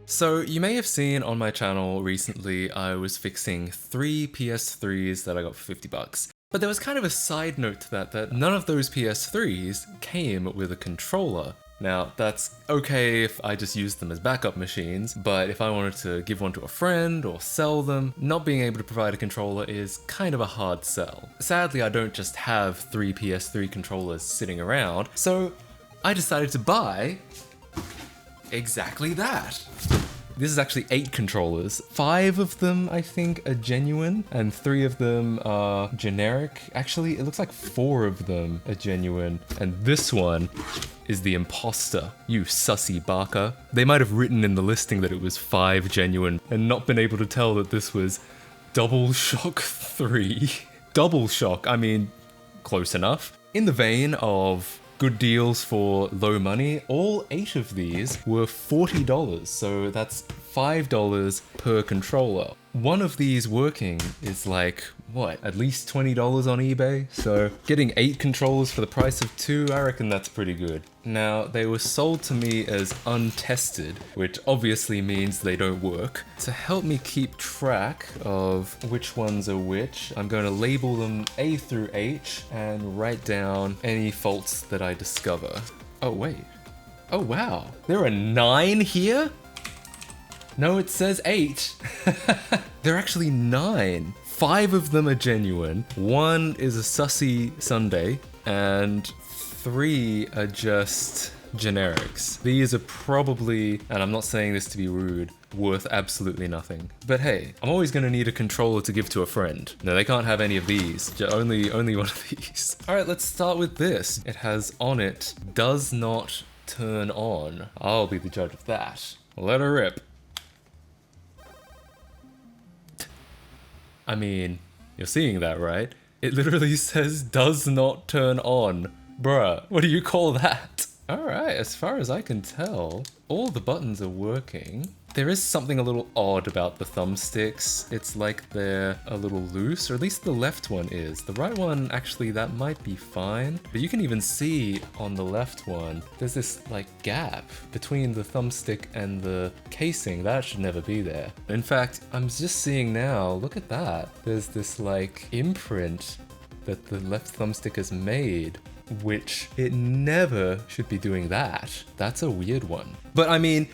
So you may have seen on my channel recently I was fixing 3 PS3s that I got for 50 bucks. But there was kind of a side note to that none of those PS3s came with a controller. Now, that's okay if I just used them as backup machines, but if I wanted to give one to a friend or sell them, not being able to provide a controller is kind of a hard sell. Sadly, I don't just have 3 PS3 controllers sitting around, so I decided to buy exactly that. This is actually 8 controllers. 5 of them, I think, are genuine, and 3 of them are generic. Actually, it looks like 4 of them are genuine, and this one is the imposter, you sussy Barker. They might have written in the listing that it was 5 genuine, and not been able to tell that this was Dualshock 3. Dualshock, I mean, close enough. In the vein of good deals for low money, all 8 of these were $40, so that's $5 per controller. One of these working is like, what, at least $20 on eBay? So getting 8 controllers for the price of 2, I reckon that's pretty good. Now, they were sold to me as untested, which obviously means they don't work. To help me keep track of which ones are which, I'm going to label them A through H and write down any faults that I discover. Oh wait, oh wow, there are 9 here? No, it says 8. There are actually 9. 5 of them are genuine, 1 is a sussy Sunday, and 3 are just generics. These are probably, and I'm not saying this to be rude, worth absolutely nothing. But hey, I'm always gonna need a controller to give to a friend. No, they can't have any of these, only one of these. All right, let's start with this. It has on it, does not turn on. I'll be the judge of that. Let her rip. I mean, you're seeing that, right? It literally says does not turn on. Bruh, what do you call that? Alright, as far as I can tell, all the buttons are working. There is something a little odd about the thumbsticks. It's like they're a little loose, or at least the left one is. The right one, actually, that might be fine. But you can even see on the left one, there's this like gap between the thumbstick and the casing. That should never be there. In fact, I'm just seeing now, look at that. There's this like imprint that the left thumbstick has made, which it never should be doing that. That's a weird one. But I mean,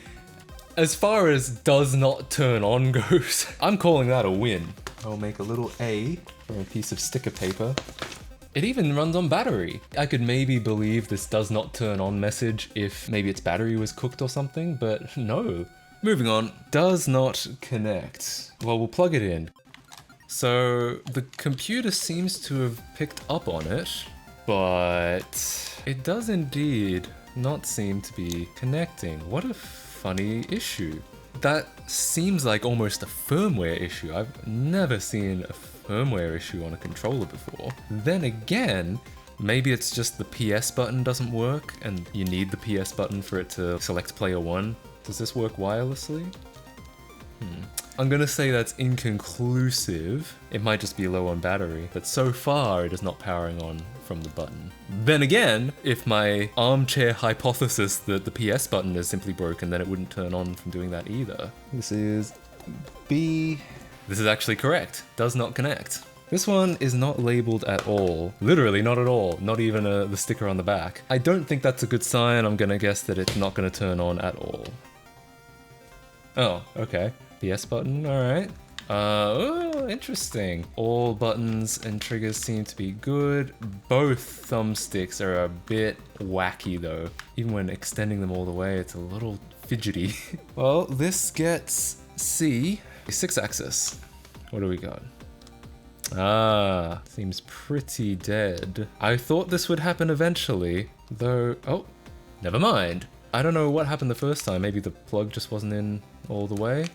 as far as does not turn on goes, I'm calling that a win. I'll make a little A from a piece of sticker paper. It even runs on battery. I could maybe believe this does not turn on message if maybe its battery was cooked or something, but no. Moving on, does not connect. Well, we'll plug it in. So the computer seems to have picked up on it, but it does indeed not seem to be connecting. What a funny issue. That seems like almost a firmware issue. I've never seen a firmware issue on a controller before. Then again, maybe it's just the PS button doesn't work and you need the PS button for it to select player 1. Does this work wirelessly? I'm gonna say that's inconclusive. It might just be low on battery, but so far it is not powering on from the button. Then again, if my armchair hypothesis that the PS button is simply broken, then it wouldn't turn on from doing that either. This is B. This is actually correct. Does not connect. This one is not labeled at all. Literally not at all. Not even the sticker on the back. I don't think that's a good sign. I'm gonna guess that it's not gonna turn on at all. Oh, okay. PS button, alright. Oh, interesting. All buttons and triggers seem to be good. Both thumbsticks are a bit wacky though. Even when extending them all the way, it's a little fidgety. Well, this gets C, 6-axis. What do we got? Ah, seems pretty dead. I thought this would happen eventually, though, oh, never mind. I don't know what happened the first time. Maybe the plug just wasn't in all the way.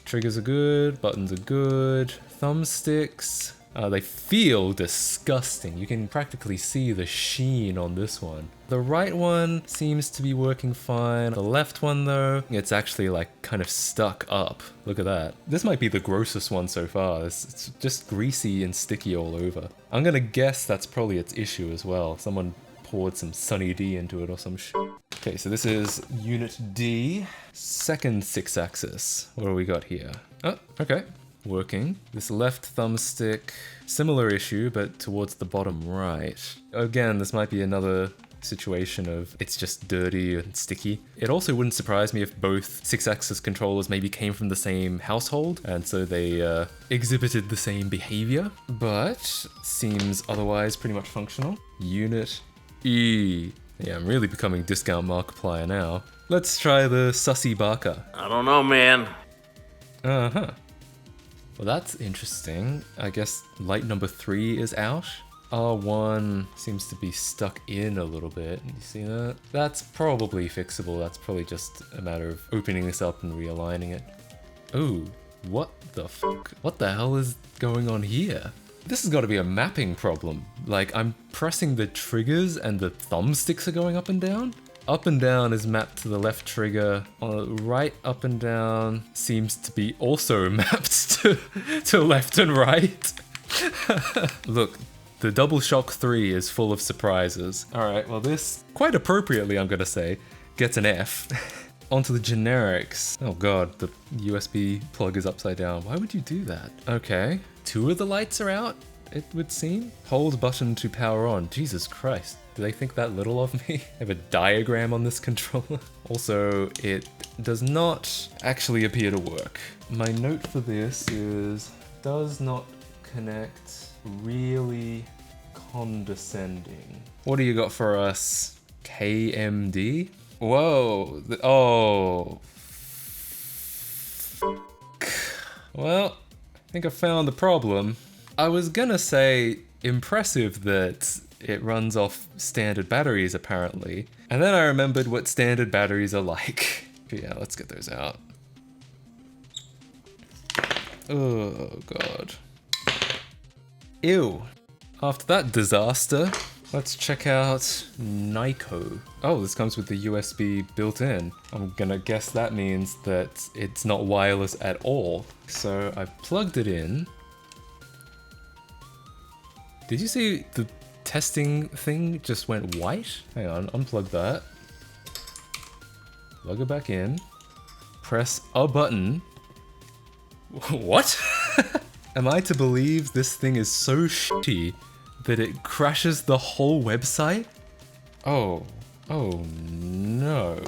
Triggers are good, buttons are good, thumbsticks, they feel disgusting. You can practically see the sheen on this one. The right one seems to be working fine. The left one though, it's actually like kind of stuck up. Look at that. This might be the grossest one so far. It's just greasy and sticky all over. I'm gonna guess that's probably its issue as well. Someone poured some Sunny D into it or some shit. Okay, so this is Unit D, second 6-axis. What do we got here? Oh, okay. Working. This left thumbstick, similar issue, but towards the bottom right. Again, this might be another situation of it's just dirty and sticky. It also wouldn't surprise me if both 6-axis controllers maybe came from the same household, and so they exhibited the same behavior, but seems otherwise pretty much functional. Unit E. Yeah, I'm really becoming discount Markiplier now. Let's try the Sussy Barker. I don't know, man. Uh-huh. Well, that's interesting. I guess light number 3 is out. R1 seems to be stuck in a little bit. You see that? That's probably fixable. That's probably just a matter of opening this up and realigning it. Oh, what the fuck? What the hell is going on here? This has got to be a mapping problem. Like, I'm pressing the triggers and the thumbsticks are going up and down? Up and down is mapped to the left trigger. Right up and down seems to be also mapped to left and right. Look, the Dualshock 3 is full of surprises. Alright, well this, quite appropriately I'm gonna say, gets an F. Onto the generics. Oh god, the USB plug is upside down. Why would you do that? Okay, 2 of the lights are out, it would seem. Hold button to power on. Jesus Christ. Do they think that little of me? I have a diagram on this controller. Also, it does not actually appear to work. My note for this is, does not connect, really condescending. What do you got for us? KMD? Whoa, oh. Well, I think I found the problem. I was gonna say impressive that it runs off standard batteries apparently. And then I remembered what standard batteries are like. But yeah, let's get those out. Oh god. Ew. After that disaster, let's check out Nico. Oh, this comes with the USB built in. I'm gonna guess that means that it's not wireless at all. So I plugged it in. Did you see the testing thing just went white? Hang on, unplug that. Plug it back in. Press a button. What? Am I to believe this thing is so shitty that it crashes the whole website? Oh no.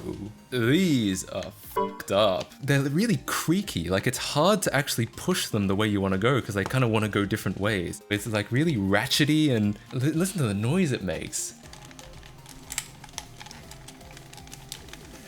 These are fucked up. They're really creaky, like it's hard to actually push them the way you want to go because they kind of want to go different ways. It's like really ratchety and listen to the noise it makes.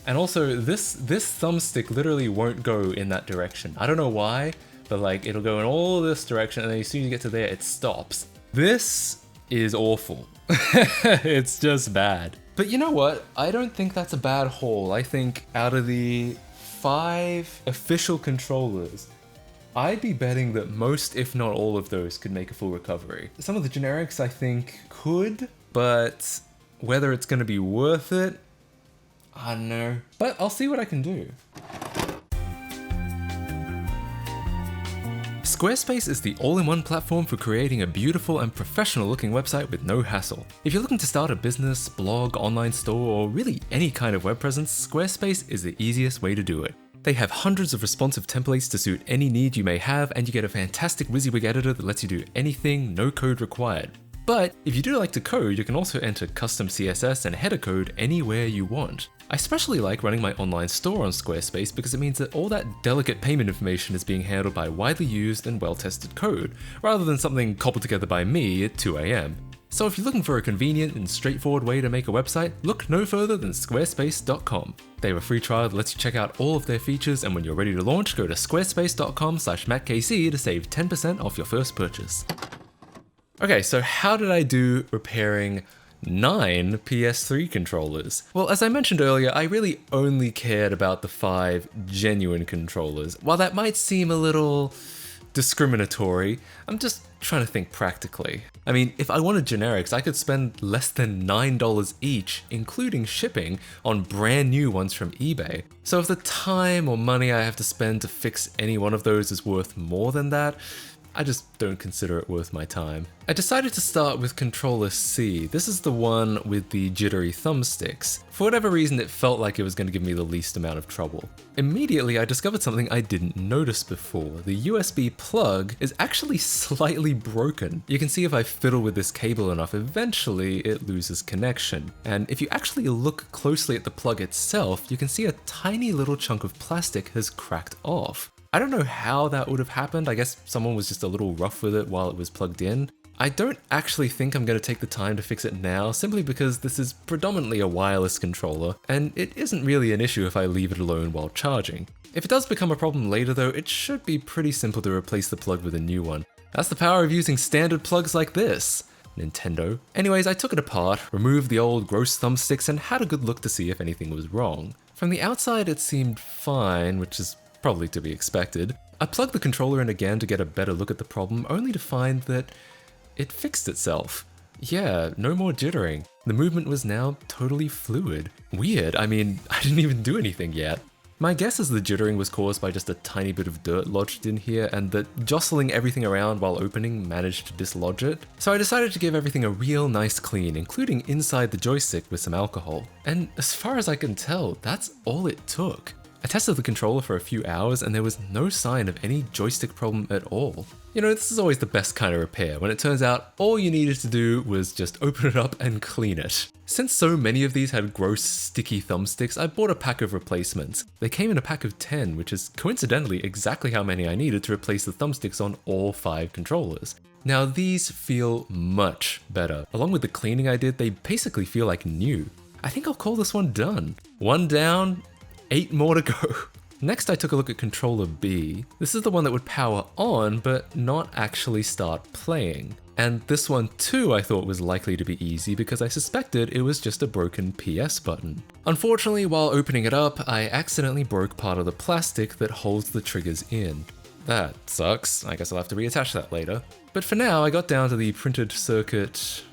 And also this thumbstick literally won't go in that direction. I don't know why, but like it'll go in all this direction and then as soon as you get to there, it stops. This is awful. It's just bad. But you know what? I don't think that's a bad haul. I think out of the 5 official controllers, I'd be betting that most, if not all of those, could make a full recovery. Some of the generics I think could, but whether it's going to be worth it, I don't know. But I'll see what I can do. Squarespace is the all-in-one platform for creating a beautiful and professional-looking website with no hassle. If you're looking to start a business, blog, online store, or really any kind of web presence, Squarespace is the easiest way to do it. They have hundreds of responsive templates to suit any need you may have, and you get a fantastic WYSIWYG editor that lets you do anything, no code required. But if you do like to code, you can also enter custom CSS and header code anywhere you want. I especially like running my online store on Squarespace because it means that all that delicate payment information is being handled by widely used and well-tested code, rather than something cobbled together by me at 2 AM. So if you're looking for a convenient and straightforward way to make a website, look no further than squarespace.com. They have a free trial that lets you check out all of their features, and when you're ready to launch, go to squarespace.com/MattKC to save 10% off your first purchase. Okay, so how did I do repairing 9 PS3 controllers? Well, as I mentioned earlier, I really only cared about the 5 genuine controllers. While that might seem a little discriminatory, I'm just trying to think practically. I mean, if I wanted generics, I could spend less than $9 each, including shipping, on brand new ones from eBay. So if the time or money I have to spend to fix any one of those is worth more than that, I just don't consider it worth my time. I decided to start with controller C. This is the one with the jittery thumbsticks. For whatever reason, it felt like it was going to give me the least amount of trouble. Immediately, I discovered something I didn't notice before. The USB plug is actually slightly broken. You can see if I fiddle with this cable enough, eventually it loses connection. And if you actually look closely at the plug itself, you can see a tiny little chunk of plastic has cracked off. I don't know how that would have happened. I guess someone was just a little rough with it while it was plugged in. I don't actually think I'm going to take the time to fix it now, simply because this is predominantly a wireless controller, and it isn't really an issue if I leave it alone while charging. If it does become a problem later though, it should be pretty simple to replace the plug with a new one. That's the power of using standard plugs like this. Nintendo. Anyways, I took it apart, removed the old gross thumbsticks, and had a good look to see if anything was wrong. From the outside it seemed fine, which is probably to be expected. I plugged the controller in again to get a better look at the problem, only to find that it fixed itself. Yeah, no more jittering. The movement was now totally fluid. Weird, I mean, I didn't even do anything yet. My guess is the jittering was caused by just a tiny bit of dirt lodged in here, and that jostling everything around while opening managed to dislodge it. So I decided to give everything a real nice clean, including inside the joystick with some alcohol. And as far as I can tell, that's all it took. I tested the controller for a few hours and there was no sign of any joystick problem at all. You know, this is always the best kind of repair, when it turns out all you needed to do was just open it up and clean it. Since so many of these had gross, sticky thumbsticks, I bought a pack of replacements. They came in a pack of 10, which is coincidentally exactly how many I needed to replace the thumbsticks on all 5 controllers. Now these feel much better. Along with the cleaning I did, they basically feel like new. I think I'll call this one done. 1 down, 8 more to go. Next I took a look at controller B. This is the one that would power on, but not actually start playing. And this one too I thought was likely to be easy because I suspected it was just a broken PS button. Unfortunately, while opening it up, I accidentally broke part of the plastic that holds the triggers in. That sucks. I guess I'll have to reattach that later. But for now, I got down to the printed circuit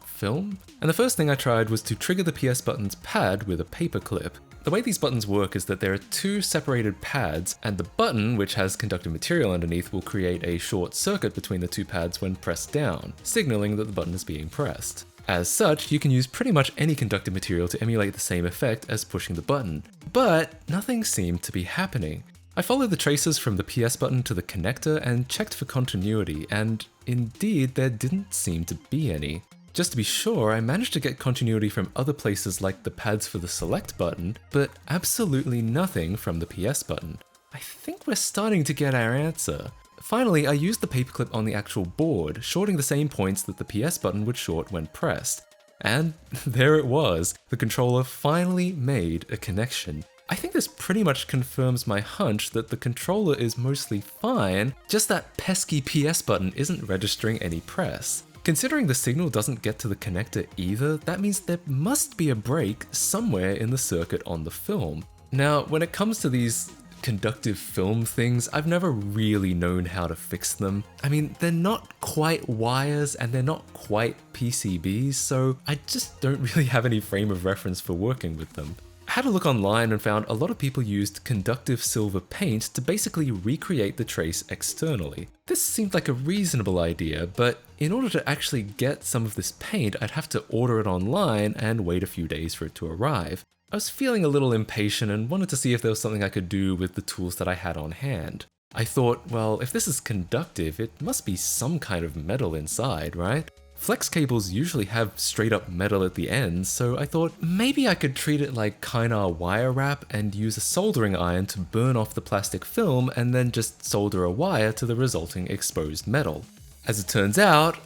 film, and the first thing I tried was to trigger the PS button's pad with a paper clip. The way these buttons work is that there are 2 separated pads, and the button, which has conductive material underneath, will create a short circuit between the 2 pads when pressed down, signaling that the button is being pressed. As such, you can use pretty much any conductive material to emulate the same effect as pushing the button. But nothing seemed to be happening. I followed the traces from the PS button to the connector and checked for continuity, and indeed there didn't seem to be any. Just to be sure, I managed to get continuity from other places like the pads for the select button, but absolutely nothing from the PS button. I think we're starting to get our answer. Finally, I used the paperclip on the actual board, shorting the same points that the PS button would short when pressed. And there it was, the controller finally made a connection. I think this pretty much confirms my hunch that the controller is mostly fine, just that pesky PS button isn't registering any press. Considering the signal doesn't get to the connector either, that means there must be a break somewhere in the circuit on the film. Now, when it comes to these conductive film things, I've never really known how to fix them. I mean, they're not quite wires and they're not quite PCBs, so I just don't really have any frame of reference for working with them. I had a look online and found a lot of people used conductive silver paint to basically recreate the trace externally. This seemed like a reasonable idea, but in order to actually get some of this paint, I'd have to order it online and wait a few days for it to arrive. I was feeling a little impatient and wanted to see if there was something I could do with the tools that I had on hand. I thought, well, if this is conductive, it must be some kind of metal inside, right? Flex cables usually have straight up metal at the end, so I thought maybe I could treat it like Kynar wire wrap and use a soldering iron to burn off the plastic film and then just solder a wire to the resulting exposed metal. As it turns out,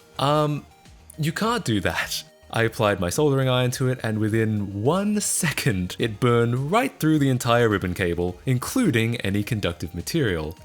you can't do that. I applied my soldering iron to it and within 1 second it burned right through the entire ribbon cable, including any conductive material.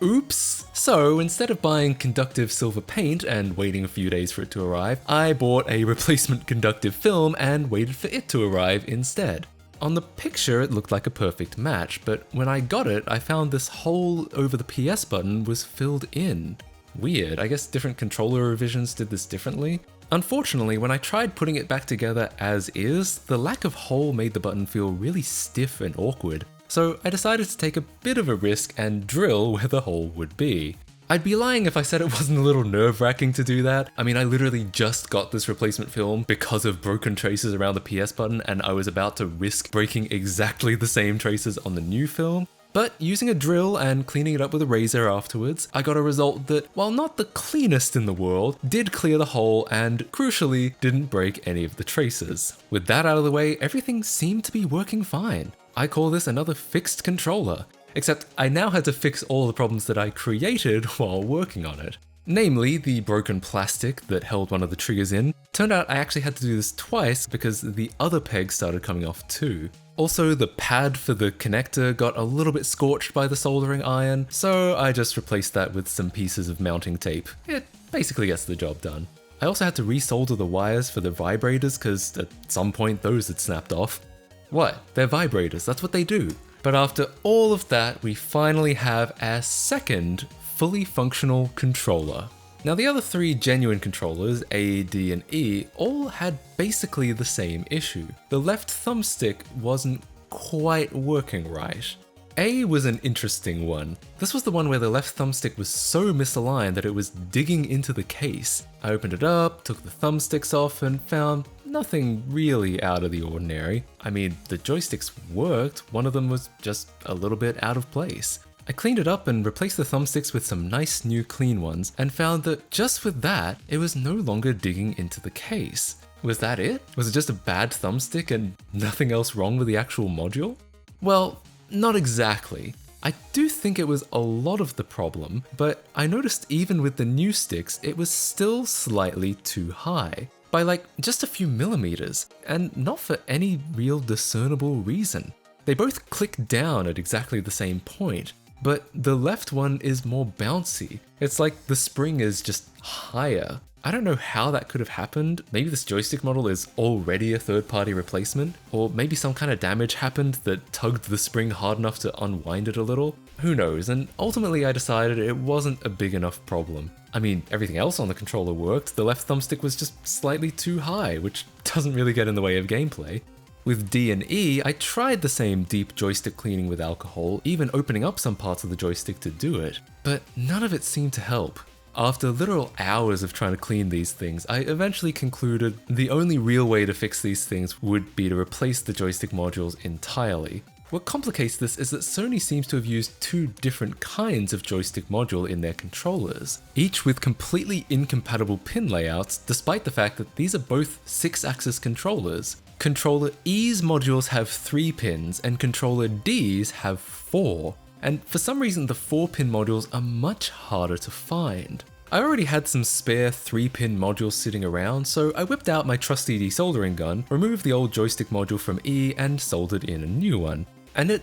Oops! So instead of buying conductive silver paint and waiting a few days for it to arrive, I bought a replacement conductive film and waited for it to arrive instead. On the picture it looked like a perfect match, but when I got it, I found this hole over the PS button was filled in. Weird, I guess different controller revisions did this differently. Unfortunately, when I tried putting it back together as is, the lack of hole made the button feel really stiff and awkward. So I decided to take a bit of a risk and drill where the hole would be. I'd be lying if I said it wasn't a little nerve-wracking to do that. I mean, I literally just got this replacement film because of broken traces around the PS button, and I was about to risk breaking exactly the same traces on the new film. But using a drill and cleaning it up with a razor afterwards, I got a result that, while not the cleanest in the world, did clear the hole and, crucially, didn't break any of the traces. With that out of the way, everything seemed to be working fine. I call this another fixed controller. Except I now had to fix all the problems that I created while working on it. Namely, the broken plastic that held one of the triggers in. Turned out I actually had to do this twice because the other peg started coming off too. Also, the pad for the connector got a little bit scorched by the soldering iron, so I just replaced that with some pieces of mounting tape. It basically gets the job done. I also had to resolder the wires for the vibrators because at some point those had snapped off. What? They're vibrators, that's what they do. But after all of that, we finally have our second fully functional controller. Now the other three genuine controllers, A, D, and E, all had basically the same issue. The left thumbstick wasn't quite working right. A was an interesting one. This was the one where the left thumbstick was so misaligned that it was digging into the case. I opened it up, took the thumbsticks off, and found nothing really out of the ordinary. I mean, the joysticks worked, one of them was just a little bit out of place. I cleaned it up and replaced the thumbsticks with some nice new clean ones, and found that just with that, it was no longer digging into the case. Was that it? Was it just a bad thumbstick and nothing else wrong with the actual module? Well, not exactly. I do think it was a lot of the problem, but I noticed even with the new sticks, it was still slightly too high. By like just a few millimeters, and not for any real discernible reason. They both click down at exactly the same point, but the left one is more bouncy. It's like the spring is just higher. I don't know how that could have happened. Maybe this joystick model is already a third-party replacement, or maybe some kind of damage happened that tugged the spring hard enough to unwind it a little. Who knows, and ultimately I decided it wasn't a big enough problem. I mean, everything else on the controller worked, the left thumbstick was just slightly too high, which doesn't really get in the way of gameplay. With D and E, I tried the same deep joystick cleaning with alcohol, even opening up some parts of the joystick to do it, but none of it seemed to help. After literal hours of trying to clean these things, I eventually concluded the only real way to fix these things would be to replace the joystick modules entirely. What complicates this is that Sony seems to have used two different kinds of joystick module in their controllers, each with completely incompatible pin layouts despite the fact that these are both 6-axis controllers. Controller E's modules have 3 pins and Controller D's have 4. And for some reason the 4-pin modules are much harder to find. I already had some spare 3-pin modules sitting around, so I whipped out my trusty desoldering gun, removed the old joystick module from E, and soldered in a new one. And it,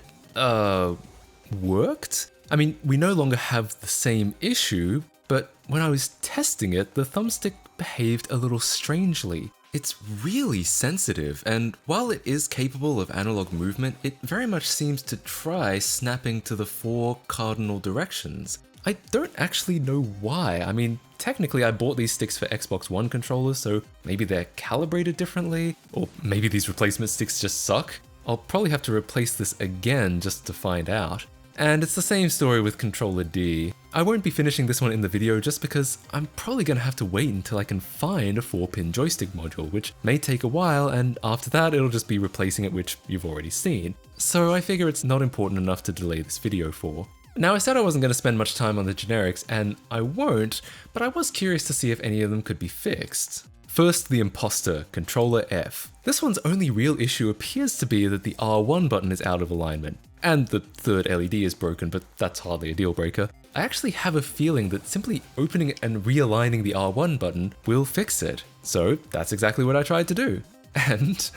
worked? I mean, we no longer have the same issue, but when I was testing it, the thumbstick behaved a little strangely. It's really sensitive, and while it is capable of analog movement, it very much seems to try snapping to the 4 cardinal directions. I don't actually know why. I mean, technically I bought these sticks for Xbox One controllers, so maybe they're calibrated differently, or maybe these replacement sticks just suck. I'll probably have to replace this again just to find out. And it's the same story with Controller D. I won't be finishing this one in the video just because I'm probably going to have to wait until I can find a 4-pin joystick module, which may take a while, and after that it'll just be replacing it, which you've already seen. So I figure it's not important enough to delay this video for. Now I said I wasn't going to spend much time on the generics, and I won't, but I was curious to see if any of them could be fixed. First, the imposter, Controller F. This one's only real issue appears to be that the R1 button is out of alignment, and the third LED is broken, but that's hardly a deal breaker. I actually have a feeling that simply opening and realigning the R1 button will fix it. So that's exactly what I tried to do. And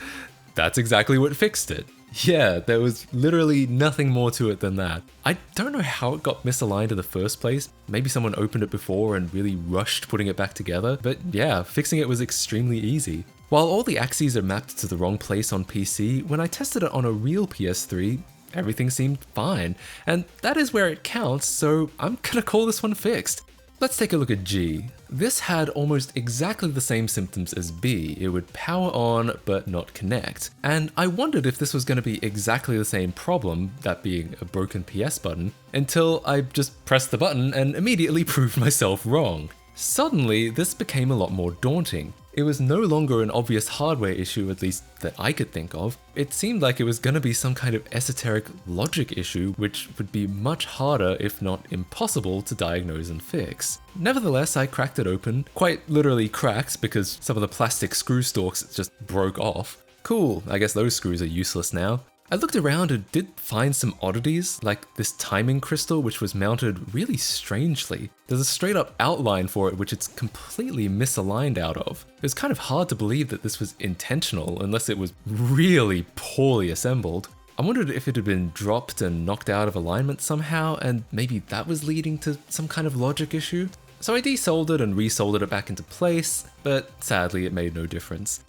that's exactly what fixed it. Yeah, there was literally nothing more to it than that. I don't know how it got misaligned in the first place. Maybe someone opened it before and really rushed putting it back together, but yeah, fixing it was extremely easy. While all the axes are mapped to the wrong place on PC, when I tested it on a real PS3, everything seemed fine, and that is where it counts, so I'm gonna call this one fixed. Let's take a look at G. This had almost exactly the same symptoms as B. It would power on but not connect. And I wondered if this was going to be exactly the same problem, that being a broken PS button, until I just pressed the button and immediately proved myself wrong. Suddenly, this became a lot more daunting. It was no longer an obvious hardware issue, at least that I could think of. It seemed like it was going to be some kind of esoteric logic issue, which would be much harder, if not impossible, to diagnose and fix. Nevertheless, I cracked it open, quite literally cracked because some of the plastic screw stalks just broke off. Cool, I guess those screws are useless now. I looked around and did find some oddities, like this timing crystal which was mounted really strangely. There's a straight up outline for it which it's completely misaligned out of. It was kind of hard to believe that this was intentional unless it was really poorly assembled. I wondered if it had been dropped and knocked out of alignment somehow, and maybe that was leading to some kind of logic issue. So I desoldered and resoldered it back into place, but sadly it made no difference.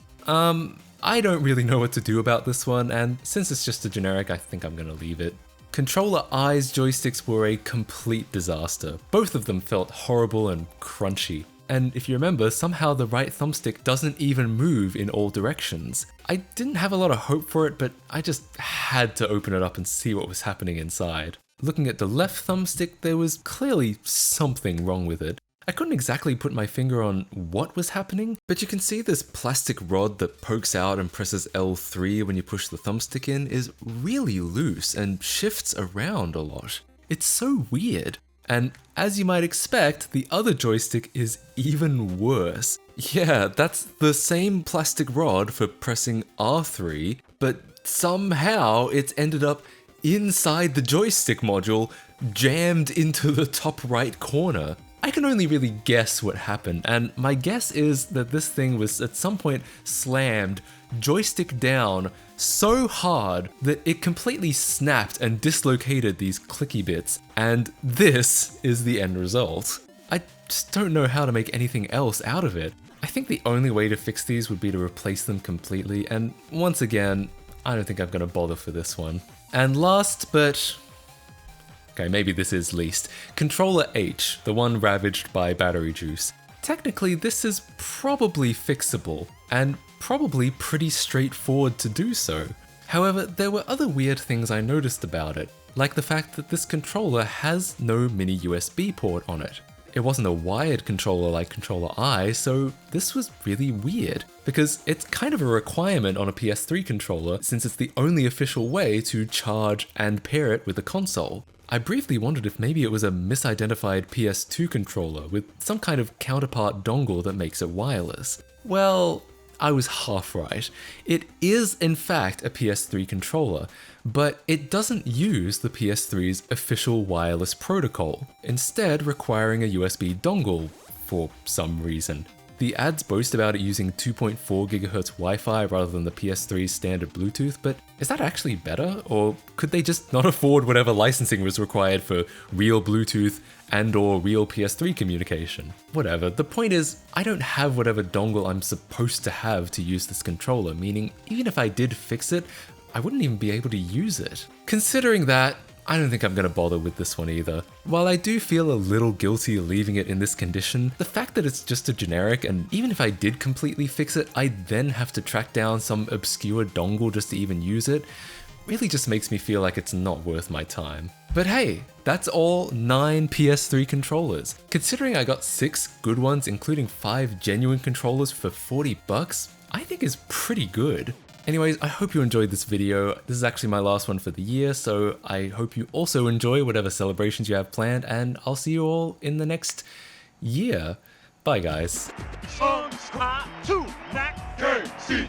I don't really know what to do about this one, and since it's just a generic, I think I'm gonna leave it. Controller I's joysticks were a complete disaster. Both of them felt horrible and crunchy. And if you remember, somehow the right thumbstick doesn't even move in all directions. I didn't have a lot of hope for it, but I just had to open it up and see what was happening inside. Looking at the left thumbstick, there was clearly something wrong with it. I couldn't exactly put my finger on what was happening, but you can see this plastic rod that pokes out and presses L3 when you push the thumbstick in is really loose and shifts around a lot. It's so weird. And as you might expect, the other joystick is even worse. Yeah, that's the same plastic rod for pressing R3, but somehow it's ended up inside the joystick module, jammed into the top right corner. I can only really guess what happened, and my guess is that this thing was at some point slammed joystick down so hard that it completely snapped and dislocated these clicky bits, and this is the end result. I just don't know how to make anything else out of it. I think the only way to fix these would be to replace them completely, and once again, I don't think I'm gonna bother for this one. And last, but okay, maybe this is least. Controller H, the one ravaged by battery juice. Technically, this is probably fixable, and probably pretty straightforward to do so. However, there were other weird things I noticed about it, like the fact that this controller has no mini USB port on it. It wasn't a wired controller like Controller I, so this was really weird, because it's kind of a requirement on a PS3 controller since it's the only official way to charge and pair it with a console. I briefly wondered if maybe it was a misidentified PS2 controller with some kind of counterpart dongle that makes it wireless. Well, I was half right. It is in fact a PS3 controller, but it doesn't use the PS3's official wireless protocol, instead requiring a USB dongle for some reason. The ads boast about it using 2.4 GHz Wi-Fi rather than the PS3's standard Bluetooth, but is that actually better? Or could they just not afford whatever licensing was required for real Bluetooth and/or real PS3 communication? Whatever, the point is, I don't have whatever dongle I'm supposed to have to use this controller, meaning even if I did fix it, I wouldn't even be able to use it. Considering that, I don't think I'm gonna bother with this one either. While I do feel a little guilty leaving it in this condition, the fact that it's just a generic, and even if I did completely fix it, I'd then have to track down some obscure dongle just to even use it, really just makes me feel like it's not worth my time. But hey, that's all 9 PS3 controllers. Considering I got 6 good ones, including 5 genuine controllers for $40, I think is pretty good. Anyways, I hope you enjoyed this video. This is actually my last one for the year, so I hope you also enjoy whatever celebrations you have planned, and I'll see you all in the next year. Bye, guys. Subscribe to MattKC.